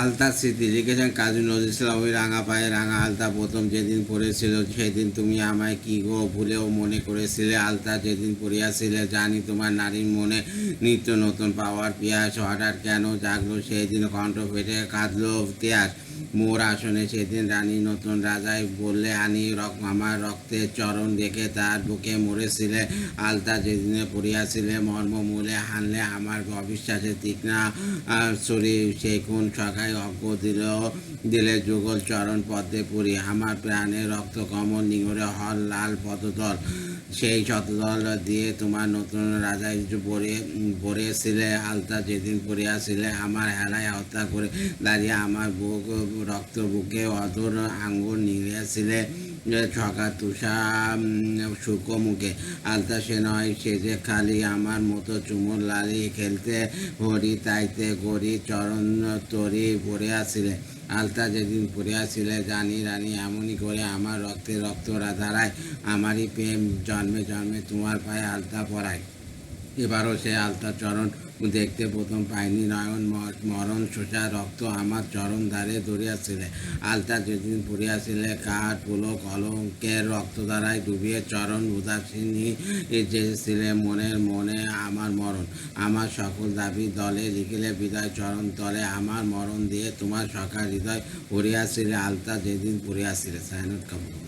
আলতার স্মৃতি লিখেছেন কাজী নজরুল ইসলাম। ওই রাঙা পায়ে রাঙা আলতা প্রথম যেদিন পড়েছিল, সেদিন তুমি আমায় কি গো ভুলেও মনে করেছিলে। আলতা যেদিন পড়িয়াছিলে, জানি তোমার নারীর মনে নিত্য নতুন পাওয়ার পিয়াস হঠাৎ কেন জাগলো সেদিন, কণ্ঠ ফেটে কাঁদলো তিয়াস মোর আসনে সেদিন। রানী নতুন রাজাই বললে আনি আমার রক্তের চরণ দেখে তার বুকে মরেছিলে। আলতা যেদিনে পড়িয়াছিলে, মর্মমূলে হানলে আমার অবিশ্বাসের তীক্ষ্ণা শরীর। সেই কোন সখাই অজ্ঞ দিলে যুগল চরণ পদ্মে পড়ি, আমার প্রাণে রক্ত কমল নিগড়ে হল লাল পদতল। সেই শতদল দিয়ে তোমার নতুন রাজায় পড়িয়েছিলে। আলতা যেদিন পড়িয়াছিলে, আমার হেলায় হত্যা করে দাঁড়িয়ে আমার বুক রক্ত বুকে অধর আঙ্গুর নিড়িয়েছিলে ছকা তুষা শুকো মুখে। আলতা সে নয় সে যে খালি আমার মতো চুমুর লালি খেলতে হরি তাইতে গড়ি চরণ তরি পড়িয়াছিলে। আলতা যেদিন পড়িয়াছিলে, জানি রানী এমনই করে আমার রক্তে রক্ত ধারায় আমারই প্রেম জন্মে জন্মে তোমার পায়ে আলতা পরায়। এবারও সে আলতা চরণ দেখতে প্রথম পাইনি নয়ন মরণ শোষা রক্ত আমার চরণ ধারে ধরিয়াছিলে। আলতা যেদিন পড়িয়াছিলে, কাঠ পুলক কলঙ্কের রক্ত দ্বারায় ডুবিয়ে চরণ উদাসীনী যেছিলে মনে আমার মরণ। আমার সকল দাবি দলে লিখিলে বিদায় চরণ তলে, আমার মরণ দিয়ে তোমার সখা হৃদয় পড়িয়াছিলে। আলতা যেদিন পড়িয়াছিলে। সায়নাত কাপুর।